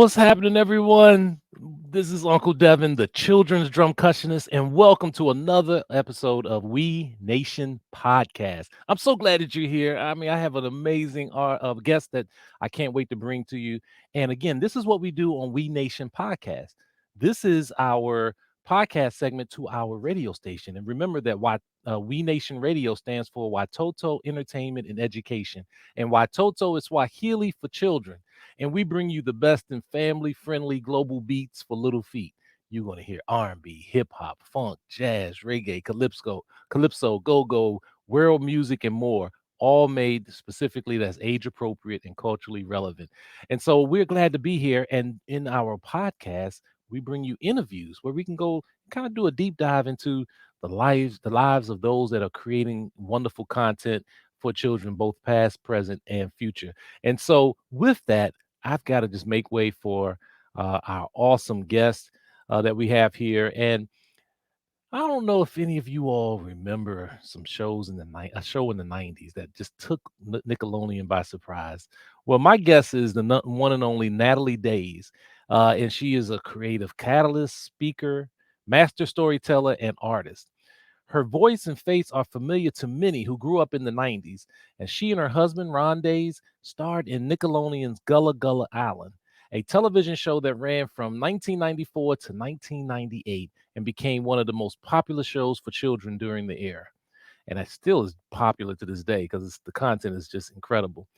What's happening, everyone? This is Uncle Devin, the children's drum cushionist, and welcome to another episode of We Nation Podcast. I'm so glad that you're here. I mean, I have an amazing guest that I can't wait to bring to you. And again, this is what we do on We Nation Podcast. This is our podcast segment to our radio station. And remember that We Nation Radio stands for Watoto Entertainment and Education. And Watoto is Swahili for children, and we bring you the best in family-friendly global beats for little feet. You're gonna hear R&B, hip hop, funk, jazz, reggae, calypso, go-go, world music, and more. All made specifically that's age appropriate and culturally relevant. And so we're glad to be here. And in our podcast, we bring you interviews where we can go kind of do a deep dive into the lives of those that are creating wonderful content for children, both past, present, and future. And so, with that, I've got to just make way for our awesome guest that we have here. And I don't know if any of you all remember some shows in the night, a show in the '90s that just took Nickelodeon by surprise. Well, my guess is the one and only Natalie Daise, and she is a creative catalyst, speaker, master storyteller, and artist. Her voice and face are familiar to many who grew up in the '90s, and she and her husband, Ron Daise, starred in Nickelodeon's Gullah Gullah Island, a television show that ran from 1994 to 1998 and became one of the most popular shows for children during the era. And it still is popular to this day because the content is just incredible.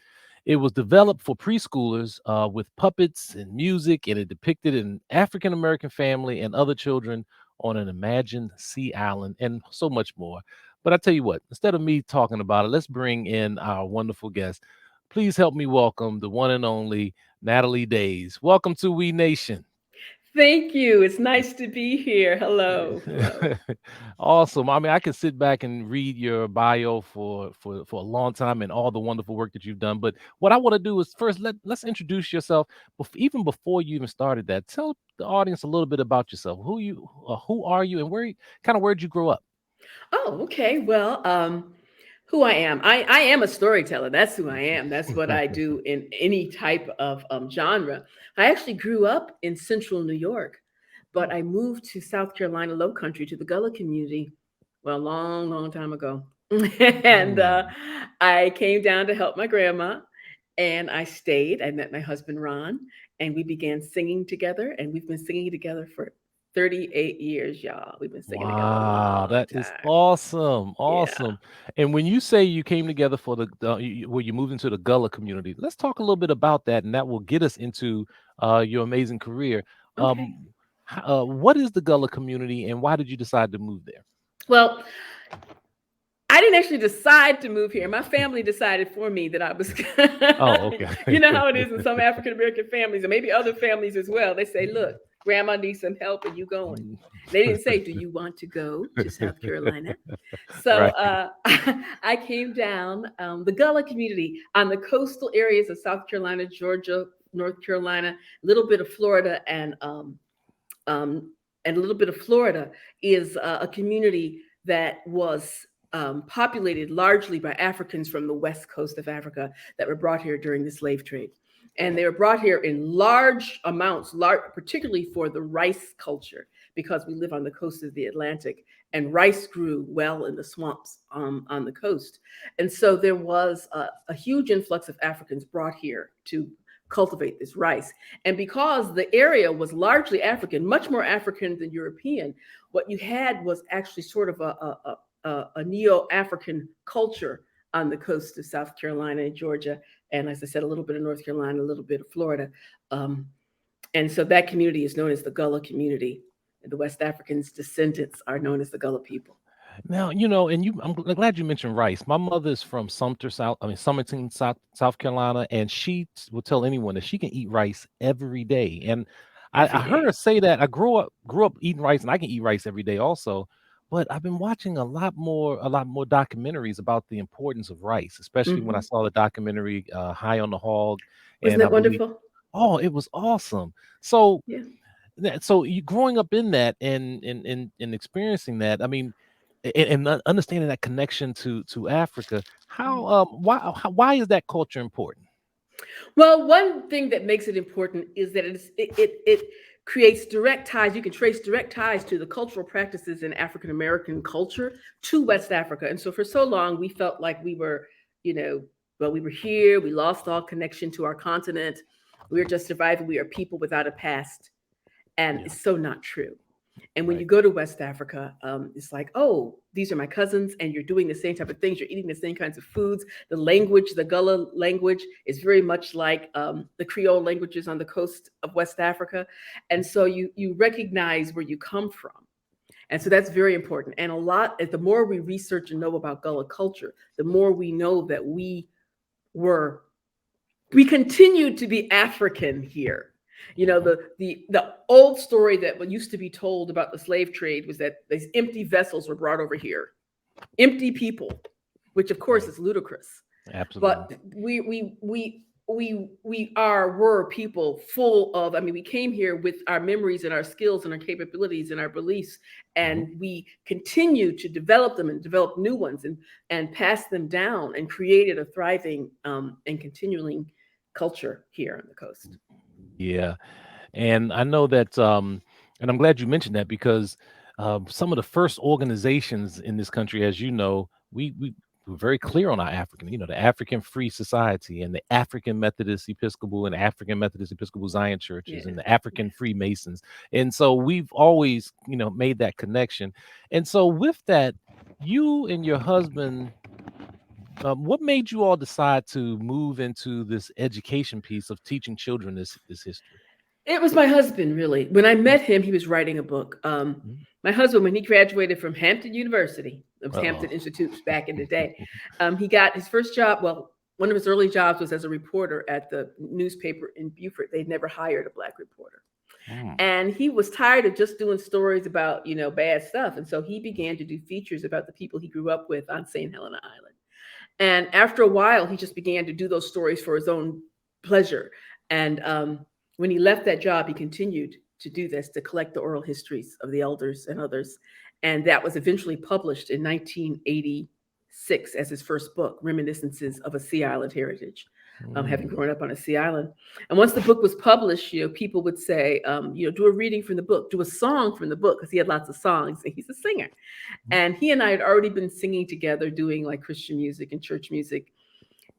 It was developed for preschoolers with puppets and music, and it depicted an African American family and other children on an imagined sea island and so much more. But I tell you what, instead of me talking about it, let's bring in our wonderful guest. Please help me welcome the one and only Natalie Daise. Welcome to We Nation. Thank you. It's nice to be here. Hello. Hello. Awesome. I mean, I can sit back and read your bio for a long time and all the wonderful work that you've done. But what I want to do is first let's introduce yourself. Even before you even started that, tell the audience a little bit about yourself. Who are you, and where'd you grow up? Oh, okay. Well, who I am. I am a storyteller. That's who I am. That's what I do in any type of genre. I actually grew up in central New York, but I moved to South Carolina, Low Country, to the Gullah community, well, a long, long time ago. and Mm. I came down to help my grandma, and I stayed. I met my husband, Ron, and we began singing together, and we've been singing together for 38 years, y'all. We've been singing together a Wow, long that is time. awesome, Yeah. awesome. And when you say you came together for where you moved into the Gullah community, let's talk a little bit about that, and that will get us into your amazing career. Okay. Um, what is the Gullah community, and why did you decide to move there? Well, I didn't actually decide to move here. My family decided for me that I was, Oh, okay. you know how it is in some African American families, and maybe other families as well. They say, look, grandma needs some help and you going. Mm. They didn't say, do you want to go to South Carolina? So Right. I came down the Gullah community on the coastal areas of South Carolina, Georgia, North Carolina, a little bit of Florida, um, and a little bit of Florida is a community that was populated largely by Africans from the west coast of Africa that were brought here during the slave trade. And they were brought here in large amounts, particularly for the rice culture, because we live on the coast of the Atlantic, and rice grew well in the swamps on the coast. And so there was a huge influx of Africans brought here to cultivate this rice. And because the area was largely African, much more African than European, what you had was actually sort of a neo-African culture on the coast of South Carolina and Georgia, and as I said, a little bit of North Carolina, a little bit of Florida. Um, and so that community is known as the Gullah community. The West Africans' descendants are known as the Gullah people. Now, and I'm glad you mentioned rice. My mother's from Sumter, Summerton, South Carolina, and will tell anyone that she can eat rice every day. And I Every heard her day. say that. I grew up eating rice, and I can eat rice every day also. But I've been watching a lot more documentaries about the importance of rice, especially when I Mm-hmm. saw the documentary High on the Hog, Wasn't and I that believe, wonderful? oh, it was awesome. So, Yeah. you growing up in that and experiencing that, I mean, and understanding that connection to Africa, Mm-hmm. why is that culture important? Well, one thing that makes it important is that it creates direct ties. You can trace direct ties to the cultural practices in African American culture to West Africa. And so for so long, we felt like we were, you know, well, we were here. We lost all connection to our continent. We were just surviving. We are people without a past, and Yeah, it's so not true. And when right. you go to West Africa, it's like, oh, these are my cousins, and you're doing the same type of things. You're eating the same kinds of foods. The language, the Gullah language, is very much like the Creole languages on the coast of West Africa, and so you recognize where you come from, and so that's very important. And a lot, the more we research and know about Gullah culture, the more we know that were we continue to be African here. You know, Mhm. the old story that used to be told about the slave trade was that these empty vessels were brought over here, empty people, which of course Right. is ludicrous. Absolutely. But we are were people full of. I mean, we came here with our memories and our skills and our capabilities and our beliefs, Mhm. and we continue to develop them and develop new ones and pass them down and created a thriving and continuing culture here on the coast. Yeah. And I know that, and I'm glad you mentioned that because some of the first organizations in this country, as you know, we were very clear on our African, the African Free Society and the African Methodist Episcopal and African Methodist Episcopal Zion churches and Yeah. the African Freemasons. And so we've always, made that connection. And so with that, you and your husband, what made you all decide to move into this education piece of teaching children this history? It was my husband, really. When I met him, he was writing a book. My husband, when he graduated from Hampton University, it was Uh-oh. Hampton Institute back in the day, he got his first job. Well, one of his early jobs was as a reporter at the newspaper in Beaufort. They'd never hired a black reporter. Mm. And he was tired of just doing stories about, bad stuff. And so he began to do features about the people he grew up with on St. Helena Island. And after a while, he just began to do those stories for his own pleasure. And when he left that job, he continued to do this, to collect the oral histories of the elders and others. And that was eventually published in 1986 as his first book, Reminiscences of a Sea Island Heritage. Having Mm. grown up on a sea island. And once the book was published, people would say, do a reading from the book, do a song from the book, because he had lots of songs and he's a singer. And he and I had already been singing together, doing like Christian music and church music.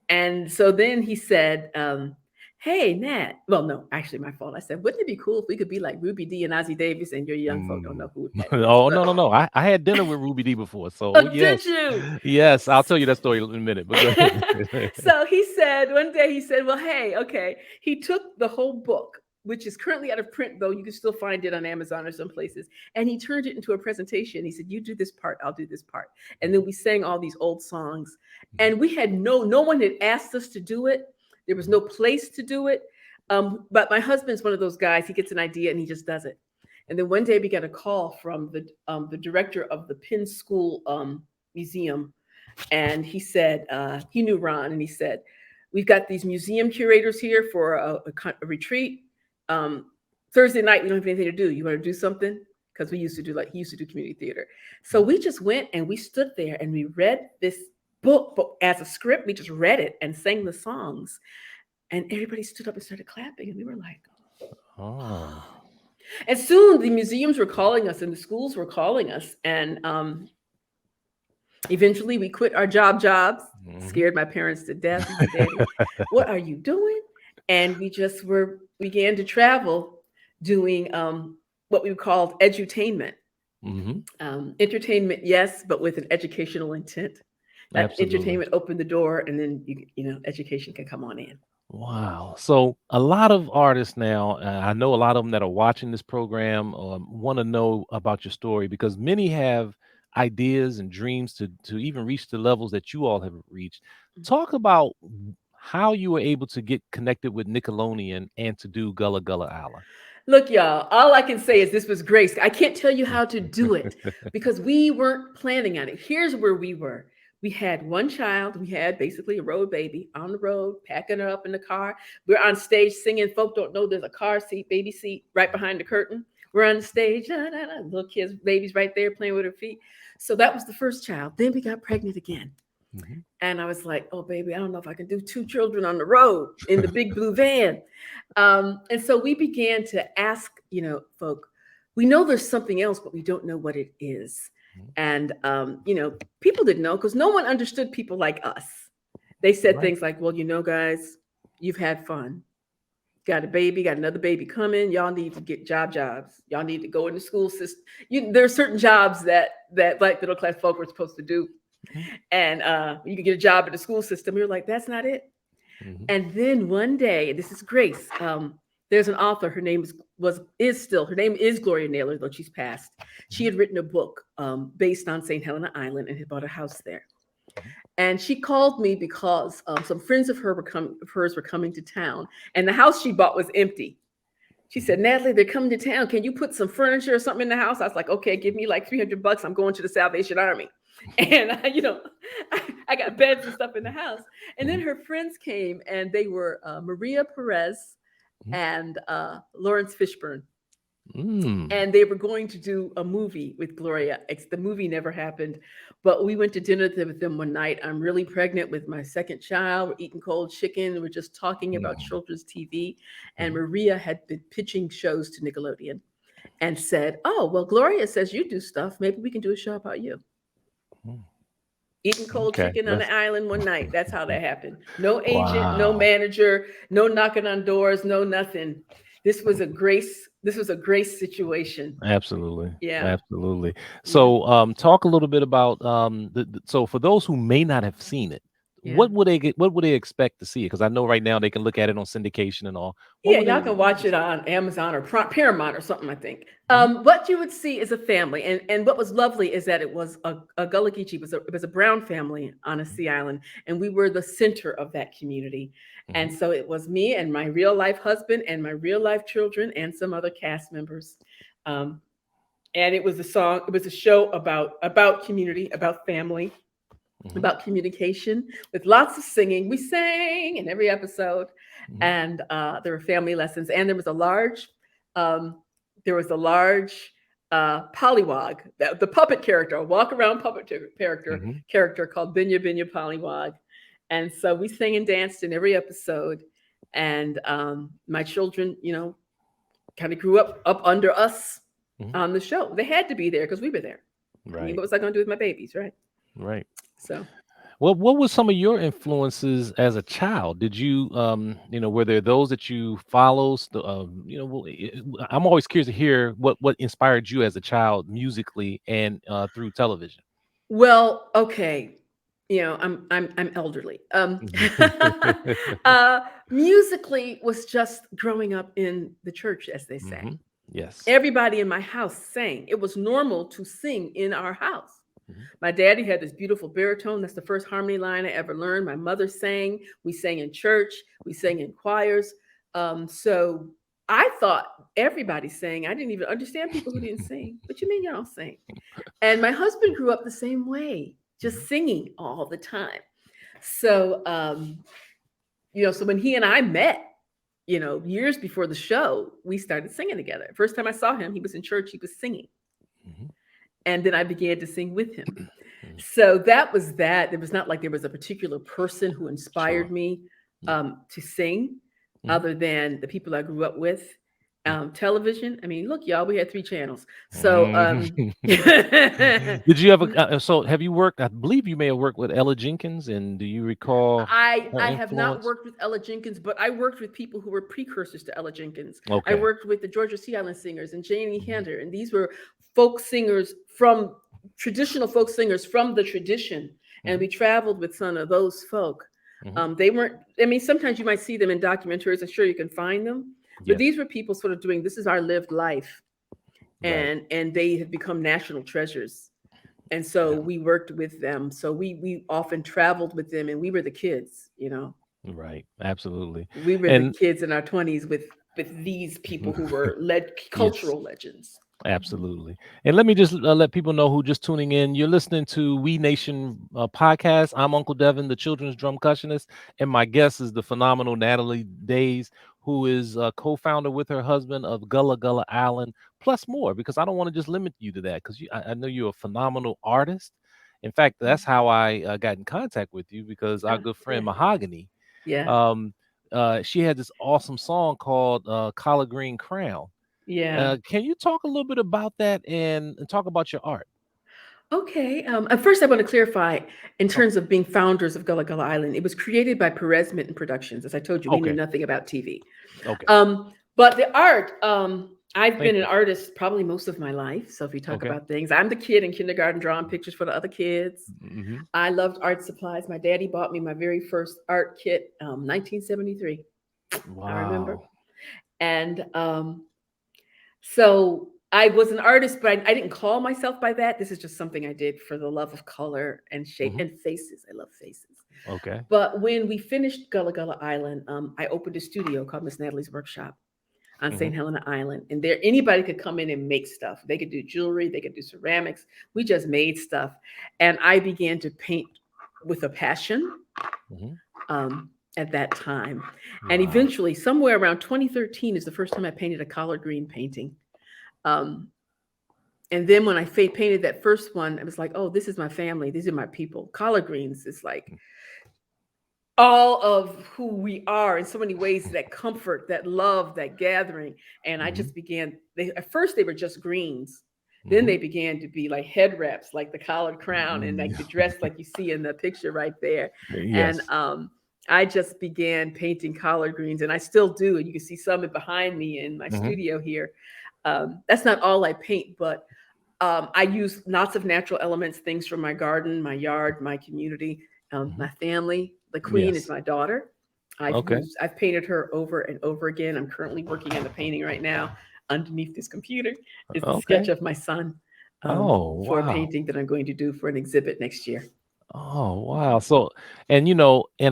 And so then he said, hey, Nat. Well, no, actually, my fault. I said, wouldn't it be cool if we could be like Ruby D and Ozzie Davis? And your young folk don't Mm. know who that is. Oh, But no, no, no. I had dinner with Ruby D before, so, oh, oh, did yes. you? Yes, I'll tell you that story in a minute, but go ahead. So he said, one day he said, well, hey, okay. He took the whole book, which is currently out of print, though you can still find it on Amazon or some places, and he turned it into a presentation. He said, you do this part, I'll do this part. And then we sang all these old songs. Mhm, And we had no one had asked us to do it. There was mhm, no place to do it. But my husband's one of those guys, he gets an idea and he just does it. And then one day we got a call from the director of the Penn School Museum, and he said he knew Ron, and he said, "We've got these museum curators here for a retreat. Um, Thursday night, we don't have anything to do. You want to do something?" Because we used to do he used to do community theater. So mhm. we just went and we stood there and we read this book, but as a script. We just read it and sang the songs, and everybody stood up and started clapping, and we were like, Oh. "Oh!" And soon the museums were calling us and the schools were calling us, and eventually, we quit our jobs, Mhm. scared my parents to death. My daddy, what are you doing? And we just began to travel doing what we called edutainment. Mhm. Entertainment, yes, but with an educational intent. That Absolutely. entertainment opened the door, and then education can come on in. Wow. So a lot of artists now, I know a lot of them that are watching this program, want to know about your story because many have ideas and dreams to even reach the levels that you all have reached. Talk about how you were able to get connected with Nickelodeon and to do Gullah Gullah Allah. Look, y'all, all I can say is this was grace. I can't tell you how to do it because we weren't planning on it. Here's where we were. We had one child. We had basically a road baby on the road, packing her up in the car. We're on stage singing. Folk don't know there's a car seat, baby seat right behind the curtain. We're on the stage, little kids, babies right there playing with her feet. So that was the first child. Then we got pregnant again. Mhm. And I was like, oh, baby, I don't know if I can do two children on the road in the big blue van. And so we began to ask, folk, we know there's something else, but we don't know what it is. Mhm. And, people didn't know because no one understood people like us. They said Right. things like, well, guys, you've had fun. Got a baby, got another baby coming. Y'all need to get jobs. Y'all need to go in the school system. There are certain jobs that like middle class folk were supposed to do, Mhm. and you could get a job in the school system. You're like, that's not it. Mhm. And then one day, this is Grace. There's an author. Her name is still her name is Gloria Naylor, though she's passed. She Mhm. had written a book based on St. Helena Island and had bought a house there. Mhm. And she called me because some friends of hers were coming to town, and the house she bought was empty. She said, Mhm. Natalie, they're coming to town. Can you put some furniture or something in the house? I was like, okay, give me like $300. I'm going to the Salvation Army. And, I got beds and stuff in the house. And then Mhm. her friends came and they were Maria Perez Mhm. and Lawrence Fishburne. Mm. And they were going to do a movie with Gloria. The movie never happened, but we went to dinner with them one night. I'm really pregnant with my second child. We're eating cold chicken. We're just talking about Mm. children's TV. And Mhm. Maria had been pitching shows to Nickelodeon and said, oh, well, Gloria says you do stuff. Maybe we can do a show about you. Mm. Eating cold Okay. chicken on the Let's. island one night. That's how that happened. No agent, no Wow. manager, no knocking on doors, no nothing. This was a grace situation. Absolutely. Yeah. Absolutely. Yeah. So, talk a little bit about so for those who may not have seen it, Yeah. what would they expect to see? Because I know right now they can look at it on syndication and all. What Yeah, would they? y'all can watch it on Amazon or Paramount or something, I think. Mhm. What you would see is a family, and what was lovely is that it was a Gullah Geechee, it was a brown family on a Mhm. sea island, and we were the center of that community. And Mhm. so it was me and my real life husband and my real life children and some other cast members. Um, and it was a show about community, about family, Mhm. about communication with lots of singing. We sang in every episode, Mhm. and there were family lessons, and um, there was a large pollywog, the puppet character, a walk around puppet Mhm. character called Binya Binya Pollywog, and so we sang and danced in every episode, and my children, kind of grew up under us Mhm. on the show. They had to be there because we were there. I mean, Right. what was I going to do with my babies, right? Right. So. Well, what were some of your influences as a child? Did you, were there those that you follow? I'm always curious to hear what inspired you as a child musically and through television. Well, okay. I'm elderly. Musically was just growing up in the church, as they say. Hmm. Yes. Everybody in my house sang. It was normal to sing in our house. Hmm. My daddy had this beautiful baritone. That's the first harmony line I ever learned. My mother sang. We sang in church. We sang in choirs. So I thought everybody sang. I didn't even understand people who didn't sing. What you mean y'all sing? And my husband grew up the same way, just Hmm. singing all the time. So, so when he and I met, years before the show, we started singing together. First time I saw him, he was in church, he was singing. Hmm. And then I began to sing with him. So that was that. It was not like there was a particular person who inspired Sure. me Yeah. to sing, Hmm. other than the people I grew up with. Television. I mean, look, y'all, we had three channels. So, Hmm. Did you ever? So, have you worked? I believe you may have worked with Ella Jenkins, and do you recall her I have not influence? worked with Ella Jenkins, but I worked with people who were precursors to Ella Jenkins. I Okay. worked with the Georgia Sea Island Singers and Janie Hmm. Hunter, and these were folk singers from traditional folk singers from the tradition, and Hmm. we traveled with some of those folk. Hmm. They weren't. I mean, sometimes you might see them in documentaries. I'm sure you can find them, but Yes. these were people sort of doing this is our lived life, Right. and they have become national treasures. And so Yeah. we worked with them. So we often traveled with them, and we were the kids. Right. Absolutely. We were the And kids in our 20s with these people who were yes. cultural legends. Mhm. Absolutely. And let me just let people know who just tuning in. You're listening to We Nation podcast. I'm Uncle Devin, the children's drum percussionist, and my guest is the phenomenal Natalie Daise, who is a co-founder with her husband of Gullah Gullah Island, plus more. Because I don't want to just limit you to that, because I know you're a phenomenal artist, In fact, that's how I got in contact with you because our Oh, good friend yeah. Mahogany, Yeah. um, she had this awesome song called "Collard Green Crown." Yeah. Can you talk a little bit about that and talk about your art? Okay. At first, I want to clarify in Oh, terms of being founders of Gullah Gullah Island. It was created by Perez Minton Productions. As I told you, we knew okay, nothing about TV. okay. But the art, I've Thank been an you. artist probably most of my life. So if you talk Okay. about things, I'm the kid in kindergarten drawing pictures for the other kids. Hmm. I loved art supplies. My daddy bought me my very first art kit, 1973. I remember. Wow. And so I was an artist, but I didn't call myself by that. This is just something I did for the love of color and shape Hmm. and faces. I love faces. Okay. But when we finished Gullah Gullah Island, I opened a studio called Miss Natalie's Workshop on Hmm. St. Helena Island. And there anybody could come in and make stuff. They could do jewelry, they could do ceramics. We just made stuff. And I began to paint with a passion Hmm. at that time. And Wow. eventually, somewhere around 2013 is the first time I painted a collard green painting. Um, and then when I painted that first one, I was like, oh, this is my family. These are my people. Collard greens is like all of who we are in so many ways, that comfort, that love, that gathering. And I Hmm. just began, at first they were just greens. Then Hmm. they began to be like head wraps, like the collared crown and like the dress like you see in the picture right there. And Yes. I just began painting collard greens, and I still do. And you can see some behind me in my Hmm. studio here. That's not all I paint, but I use lots of natural elements, things from my garden, my yard, my community, Hmm. my family. The queen is Yes. my daughter. Okay. I've painted her over and over again. I'm currently working on the painting right now. Underneath this computer is the sketch Okay. of my son, Oh, for a wow. painting that I'm going to do for an exhibit next year. Oh, wow. So, and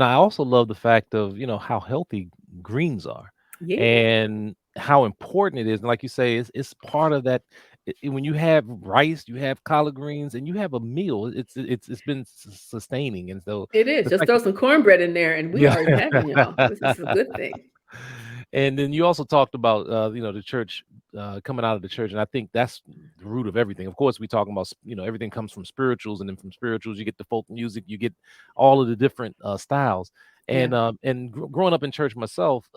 I also love the fact of, how healthy greens are Yeah, and how important it is. And like you say, it's part of that. When you have rice, you have collard greens, and you have a meal, it's been sustaining. And so it is. the Just fact throw that, some cornbread in there, and we yeah. are in heaven, y'all. This is a good thing. And then you also talked about the church, coming out of the church, and I think that's the root of everything. Of course, we talking about everything comes from spirituals, and then from spirituals you get the folk music, you get all of the different styles. Yeah, And growing up in church myself,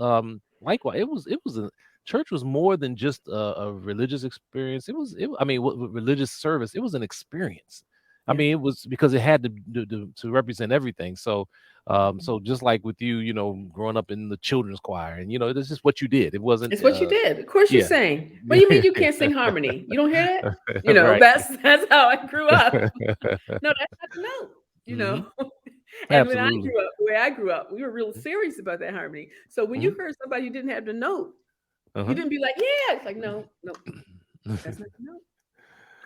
likewise, it was a church was more than just a religious experience. I mean, religious service. It was an experience. I yeah. mean, it was because it had to represent everything. So so just like with you, growing up in the children's choir, and this is what you did. It wasn't It's what you did. Of course you yeah. sang. What do you mean you can't sing harmony? You don't hear that? Right. That's how I grew up. No, that's not the note, you know. Hmm. And when I Absolutely. grew up, where I grew up, we were real serious about that harmony. So when you Hmm. heard somebody who didn't have the note, you Uh-huh. didn't be like, yeah. It's like, no, no, that's not the note.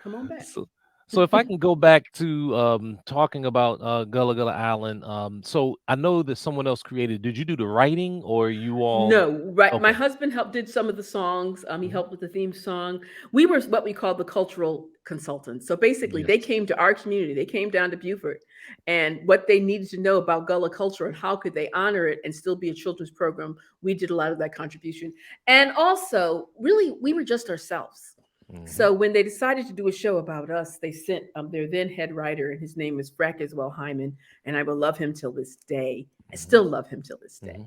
Come on back. So, so if I can go back to talking about Gullah Gullah Island, so I know that someone else created. Did you do the writing, or you all? No, right. My Okay. husband helped did some of the songs. He Hmm. helped with the theme song. We were what we called the cultural consultants. So basically, they Yes. came to our community. They came down to Beaufort, and what they needed to know about Gullah culture and how could they honor it and still be a children's program. We did a lot of that contribution, and also, really, we were just ourselves. Hmm. So when they decided to do a show about us, they sent their then head writer, and his name is Frackiswell Hyman, and I will love him till this day. I Hmm. still love him till this day.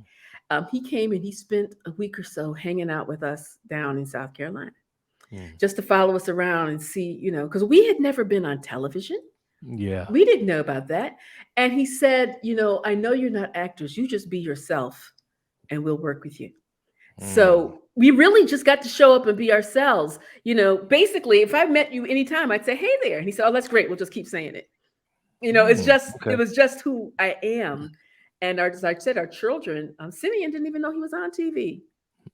Hmm. He came and he spent a week or so hanging out with us down in South Carolina, Hmm. just to follow us around and see, because we had never been on television. Yeah. We didn't know about that. And he said, I know you're not actors. You just be yourself and we'll work with you. Mm. So we really just got to show up and be ourselves. Basically, if I met you anytime, I'd say, hey there. And he said, oh, that's great. We'll just keep saying it. Mm. It Okay. was just who I am. And as I said, our children, Simeon didn't even know he was on TV.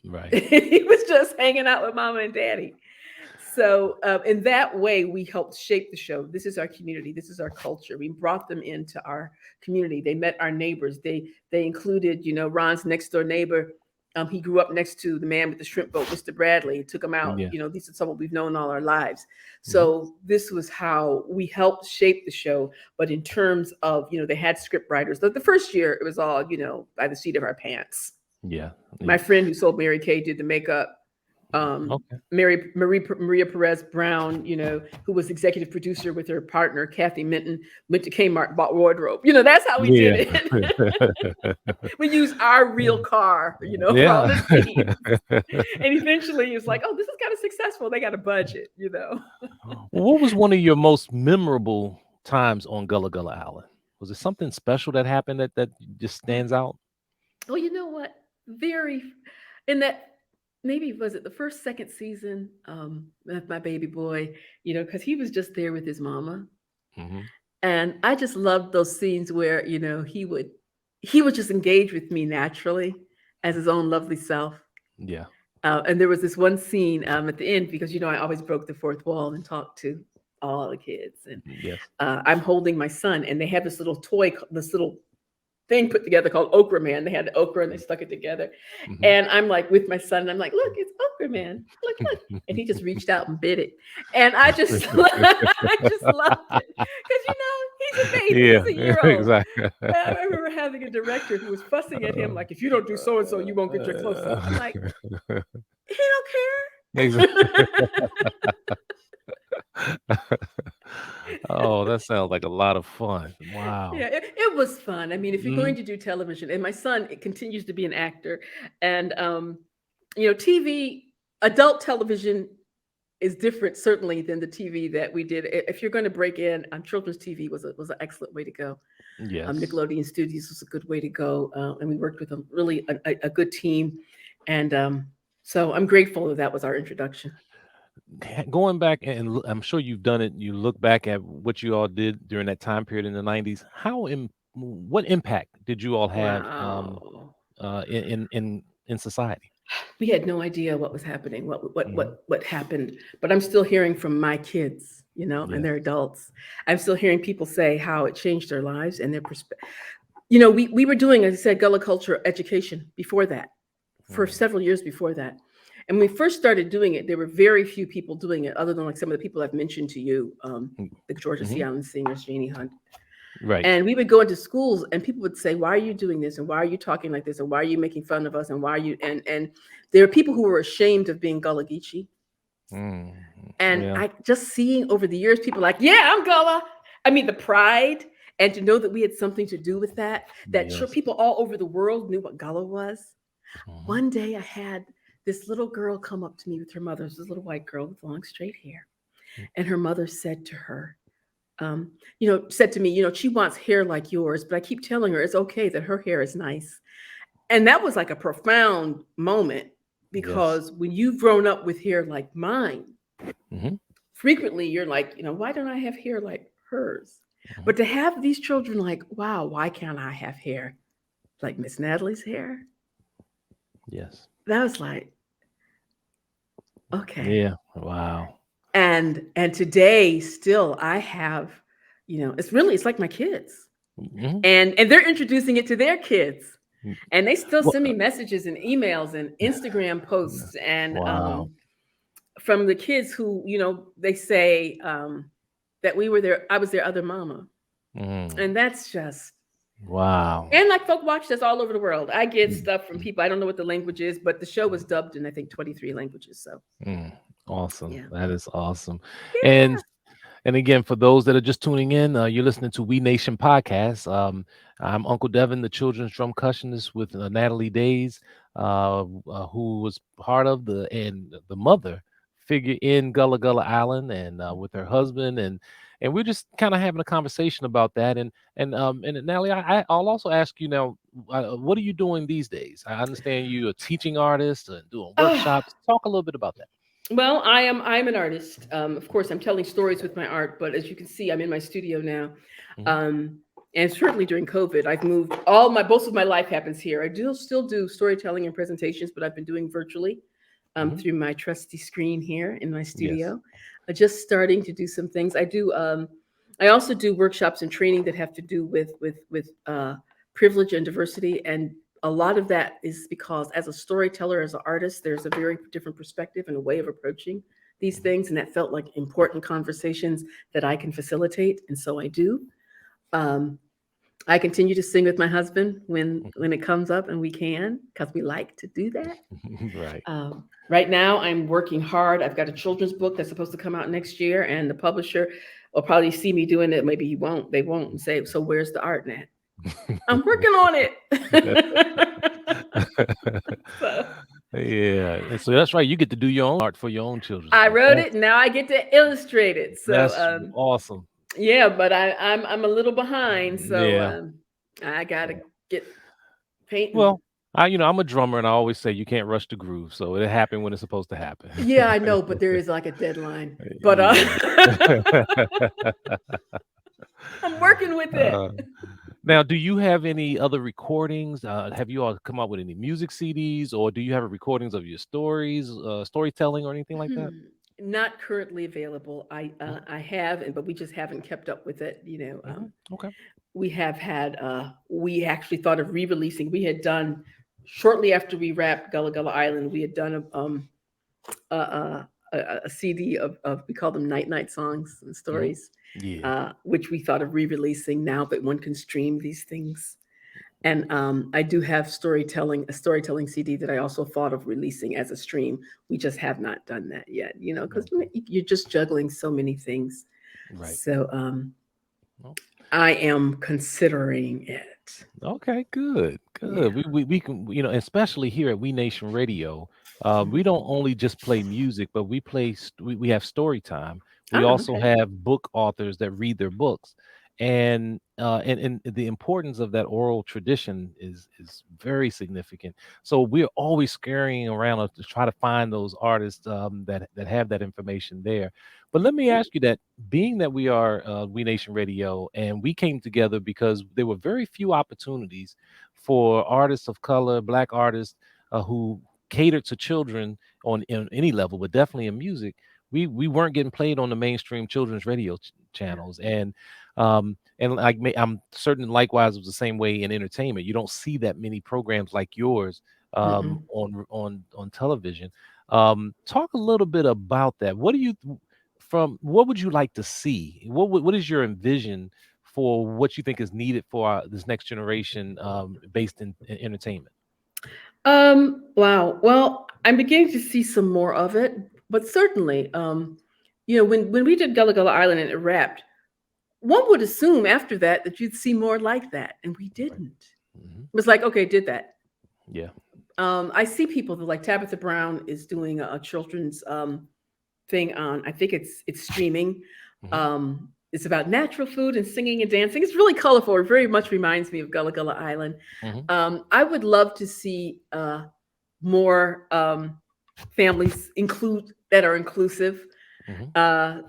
Right. He was just hanging out with mama and daddy. So in that way, we helped shape the show. This is our community. This is our culture. We brought them into our community. They met our neighbors. They included, Ron's next door neighbor. He grew up next to the man with the shrimp boat, Mr. Bradley. Took him out. Yeah. These are someone we've known all our lives. Hmm. So this was how we helped shape the show. But in terms of, they had script writers. The first year, it was all, by the seat of our pants. Yeah. My Yeah. friend who sold Mary Kay did the makeup. Okay. Maria Perez Brown, who was executive producer with her partner Kathy Minton, went to Kmart, bought wardrobe. That's how we did Yeah. it. We used our real car, for all Yeah. the scenes. And eventually it's like, oh, this is kind of successful. They got a budget. What was one of your most memorable times on Gullah Gullah Island? Was it something special that happened that just stands out? Well, you know what? Very in that maybe was it the first, second season, with my baby boy, because he was just there with his mama. Hmm. And I just loved those scenes where, he would just engage with me naturally as his own lovely self. Yeah. And there was this one scene at the end because I always broke the fourth wall and talked to all the kids, and Yes. I'm holding my son, and they have this little toy, this little thing put together called Okra Man. They had the okra and they stuck it together, Hmm. and I'm like with my son, and I'm like, look, it's Okra Man, look, and he just reached out and bit it, and I just I just loved it because he's a baby, Yeah. he's a year old. Exactly. I remember having a director who was fussing at him like, if you don't do so and so, you won't get your close up. I'm like, he don't Exactly. care. Oh, that sounds like a lot of fun. Yeah, Wow. it was fun. I mean, if you're going Mhm. to do television, and my son continues to be an actor, and TV, adult television is different certainly than the TV that we did. If you're going to break in on children's TV, was an excellent way to go. Yes. Nickelodeon Studios was a good way to go, and we worked with a good team, and so I'm grateful that was our introduction. Going back and I'm sure you've done it. You look back at what you all did during that time period in the 90s. What impact did you all have Wow. in society? We had no idea what was happening, Hmm. what happened. But I'm still hearing from my kids, and Yes. they're adults. I'm still hearing people say how it changed their lives and their perspective. We were doing, as I said, Gullah culture education before that, for Mm. several years before that. And when we first started doing it, there were very few people doing it, other than like some of the people I've mentioned to you, the Georgia Sea Mm-hmm. Island singers, Janie Hunt. Right. And we would go into schools and people would say, why are you doing this? And why are you talking like this? And why are you making fun of us? And why are you and there are people who were ashamed of being Gullah Geechee. Mm. And Yeah. I just seeing over the years, people like, yeah, I'm Gullah. I mean, the pride and to know that we had something to do with that, that sure Yes. people all over the world knew what Gullah was. Hmm. One day I had this little girl come up to me with her mother, this little white girl with long straight hair. And her mother said to her, said to me, she wants hair like yours, but I keep telling her it's okay that her hair is nice. And that was like a profound moment Yes. because when you've grown up with hair like mine, Hmm. frequently you're like, why don't I have hair like hers? Hmm. But to have these children like, wow, why can't I have hair like Miss Natalie's hair? Yes. That was like, okay. Yeah. Wow. And today still I have, it's like my kids. Hmm. And they're introducing it to their kids. And they still Well, send me messages and emails and Instagram posts and wow. from the kids who, they say that I was their other mama. Mm. And that's just, Wow. and like folk watch this all over the world. I get Mm. stuff from people. I don't know what the language is, but the show was dubbed in, I think, 23 languages. So Mm. Awesome. yeah. That is awesome. Yeah. And And again, for those that are just tuning in, you're listening to We Nation podcast. I'm Uncle Devin, the children's drum cushionist with Natalie Daise, who was part of the mother figure in Gullah Gullah Island, and with her husband, and we're just kind of having a conversation about that. And Natalie, I'll also ask you now, what are you doing these days? I understand you're a teaching artist and doing Oh, workshops. Talk a little bit about that. well, I'm an artist. Of course, I'm telling stories with my art, but as you can see, I'm in my studio now. Hmm. Um, and certainly during COVID, I've moved all my most of my life happens here. I do still do storytelling and presentations, but I've been doing virtually Hmm. through my trusty screen here in my Yes. studio. Just starting to do some things. I do. I also do workshops and training that have to do with privilege and diversity, and a lot of that is because as a storyteller, as an artist, there's a very different perspective and a way of approaching these Mhm. things, and that felt like important conversations that I can facilitate, and so I do. Um, I continue to sing with my husband when it comes up and we can, because we like to do that. Right. Right now, I'm working hard. I've got a children's book that's supposed to come out next year, and the publisher will probably see me doing it. Maybe he won't. They won't, and say, "So where's the art, Nat?" I'm working on it. So Yeah, and so that's right. You get to do your own art for your own children's I book. wrote it. Now I get to illustrate it. So That's awesome. yeah, but I'm a little behind. So Yeah. I gotta get painting. Well, I'm a drummer, and I always say you can't rush the groove, so it happened when it's supposed to happen. Yeah, I know, but there is like a deadline. But Yeah. I'm working with it. Uh, Now, do you have any other recordings? Have you all come up with any music CDs, or do you have recordings of your stories, storytelling, or anything like that? Hmm. Not currently available. Mhm, I have, but we just haven't kept up with it. okay. We have had. We actually thought of re-releasing. We had done shortly after we wrapped Gullah Gullah Island. We had done a, a CD of we call them night songs and Mhm. stories, Yeah. which we thought of re-releasing now that one can stream these things. And I do have a storytelling CD that I also thought of releasing as a stream. We just have not done that yet, because Okay. you're just juggling so many things. Right. So Well, I am considering it. okay, good, good. Yeah. We can, especially here at We Nation Radio, we don't only just play music, but we have story time. We Oh, also okay. have book authors that read their books, and the importance of that oral tradition is very significant. So we're always scurrying around to try to find those artists that have that information there. But let me ask you that, being that we are We Nation Radio, and we came together because there were very few opportunities for artists of color, Black artists who catered to children on in any level, but definitely in music. We weren't getting played on the mainstream children's radio channels, and like I'm certain likewise it was the same way in entertainment. You don't see that many programs like yours Mm-mm. on television. Talk a little bit about that. What would you like to see? What is your envision for what you think is needed for this next generation, based in entertainment? Wow. Well, I'm beginning to see some more of it, but certainly, when we did Gullah Gullah Island and it wrapped, one would assume after that you'd see more like that, and we Right. didn't. Hmm. It was like, okay, did that. Yeah. I see people that like Tabitha Brown is doing a children's thing on. I think it's streaming. Hmm. It's about natural food and singing and dancing. It's really colorful. It very much reminds me of Gullah Gullah Island. Hmm. I would love to see more families include that are inclusive. Hmm. Uh,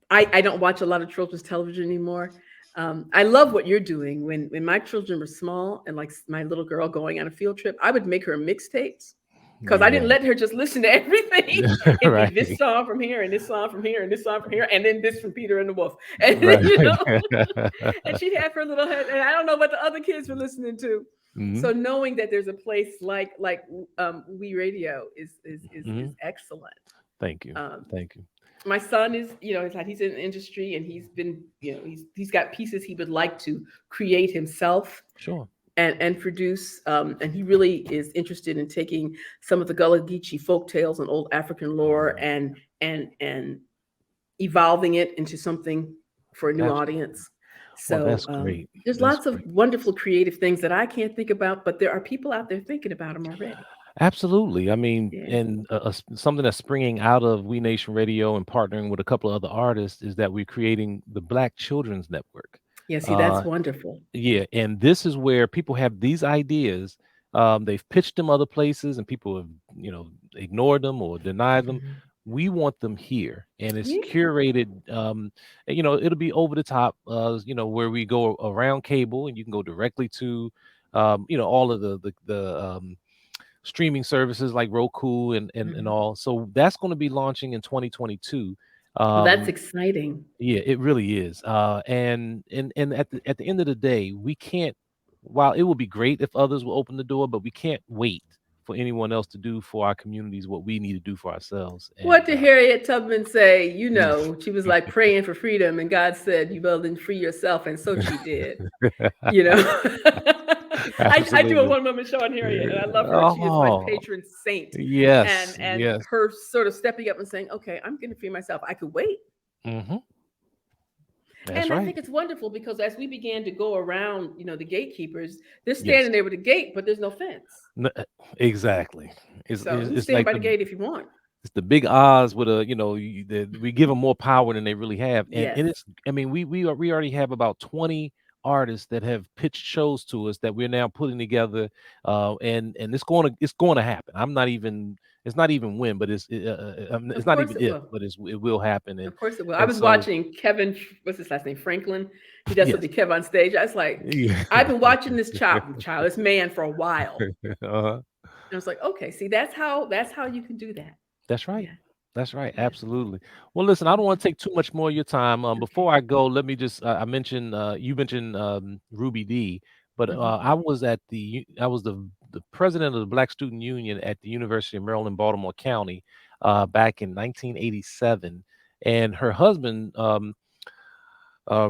I don't watch a lot of children's television anymore. I love what you're doing. When my children were small and like my little girl going on a field trip, I would make her mixtapes because I Yeah. didn't let her just listen to everything. It'd be Right. this song from here and this song from here and this song from here and then this from Peter and the Wolf, and Right. and she'd have her little head, and I don't know what the other kids were listening to. Hmm. So knowing that there's a place like We Radio is Hmm. excellent. Thank you. Um, Thank you. my son is, it's like he's in the industry and he's been, he's got pieces he would like to create himself Sure. and produce. And he really is interested in taking some of the Gullah Geechee folk tales and old African lore Oh, and evolving it into something for a new absolutely. audience. Well, So that's great. there's That's lots of great. wonderful creative things that I can't think about, but there are people out there thinking about them already. Absolutely. I mean, Yeah. and something that's springing out of We Nation Radio and partnering with a couple of other artists is that we're creating the Black Children's Network. Yeah. See, that's Uh, wonderful. yeah, and this is where people have these ideas. They've pitched them other places, and people have, ignored them or denied them. Mhm. We want them here, and it's Yeah. curated. It'll be over the top. Where we go around cable, and you can go directly to, all of the streaming services like Roku and Mhm. all. So that's going to be launching in 2022. Well, that's Um, exciting. yeah, it really is. And at the end of the day, we can't. While it would be great if others will open the door, but we can't wait for anyone else to do for our communities what we need to do for ourselves. What And did Harriet Tubman say? She was like praying for freedom, and God said, "You well then free yourself," and so she did. You know, I do a absolutely. one woman show on Harriet, and I love her. She is my Oh, patron saint, yes, and yes. her sort of stepping up and saying, "Okay, I'm going to free myself. I could wait." Hmm. That's And I right. think it's wonderful because as we began to go around, the gatekeepers, they're Yes. standing there with a gate, but there's no fence. N- uh, exactly. It's, So it's you it's stand like by the the gate if you want. it's the big odds with we give them more power than they really have. And Yes, it's, I mean, we already have about 20 artists that have pitched shows to us that we're now putting together, and it's going to happen. I'm not even It's not even when, but it's of not course even it if, will. but it will happen. and Of course it will. I and was so watching Kevin, what's his last name? Franklin. He does yes. something Kev on stage. I was like, Yeah. I've been watching this man for a while. Uh-huh. And I was like, okay, see, that's how you can do that. That's right. Yeah, That's right. yeah. Absolutely. Well, listen, I don't want Mhm. to take too much more of your time. Okay. Before I go, let me just I mentioned you mentioned Ruby D, but Mhm. I was the president of the Black Student Union at the University of Maryland, Baltimore County, back in 1987, and her husband uh,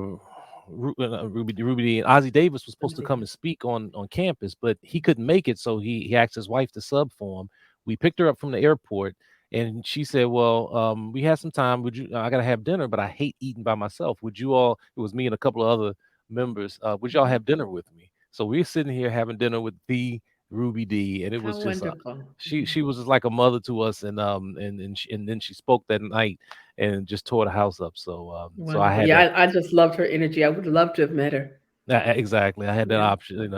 Ruby Dee and Ozzie Davis was I'm supposed to come and Davis. speak on campus, but he couldn't make it, so he asked his wife to sub for him. We picked her up from the airport, and she said, "Well, we had some time. Would you? I gotta have dinner, but I hate eating by myself. Would you all? It was me and a couple of other members. Would y'all Mhm. have dinner with me?" So we're sitting here having dinner with the Ruby D, and it How was just wonderful. Mhm. she was just like a mother to us, and then she spoke that night and just tore the house up. So I Wonderful. had Yeah, that. I just loved her energy. I would love to have met her. Exactly. I had that Yeah. option,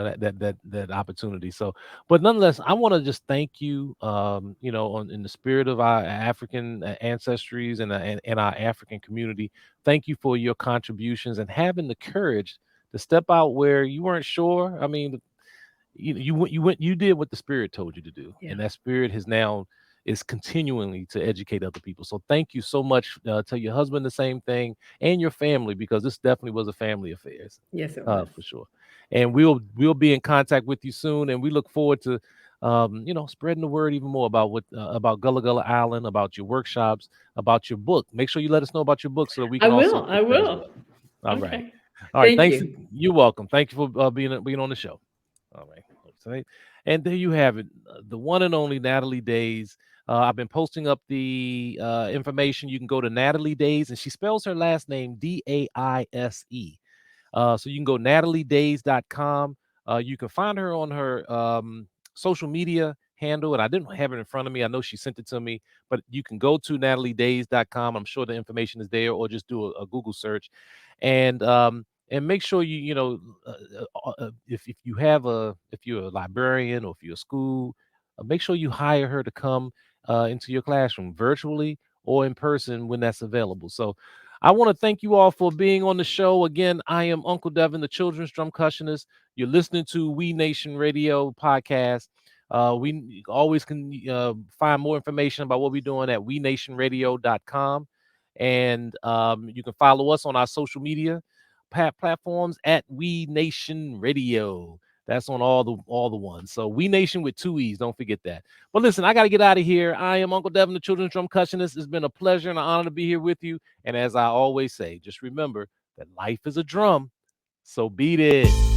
that opportunity. So, but nonetheless, I want to just thank you, in the spirit of our African ancestries and our African community. Thank you for your contributions and having the courage to step out where you weren't sure. I mean, you did what the spirit told you to do, Yeah. and that spirit has now is continually to educate other people. So thank you so much. Tell your husband the same thing, and your family, because this definitely was a family affair, Yes, it was. for sure. And we'll be in contact with you soon, and we look forward to spreading the word even more about about Gullah Gullah Island, about your workshops, about your book. Make sure you let us know about your book so that we I can also will. I push that as will. well. All right. Okay. All right. Thank Thanks. you. You're welcome. Thank you for being on the show. All right. So, and there you have it, the one and only Natalie Daise. I've been posting up the information. You can go to Natalie Daise, and she spells her last name Daise. So you can go nataliedaise.com. You can find her on her social media handle, and I didn't have it in front of me. I know she sent it to me, but you can go to nataliedaise.com. I'm sure the information is there, or just do a Google search, and make sure if you have if you're a librarian or if you're a school, make sure you hire her to come into your classroom virtually or in person when that's available. So I want to thank you all for being on the show. Again, I am Uncle Devin, the children's drum cushionist. You're listening to We Nation Radio podcast. We always can find more information about what we're doing at wenationradio.com. And you can follow us on our social media platforms at We Nation Radio. That's on all the ones. So We Nation with two E's. Don't forget that. But listen, I got to get out of here. I am Uncle Devin, the children's drum cushionist. It's been a pleasure and an honor to be here with you. And as I always say, just remember that life is a drum. So beat it.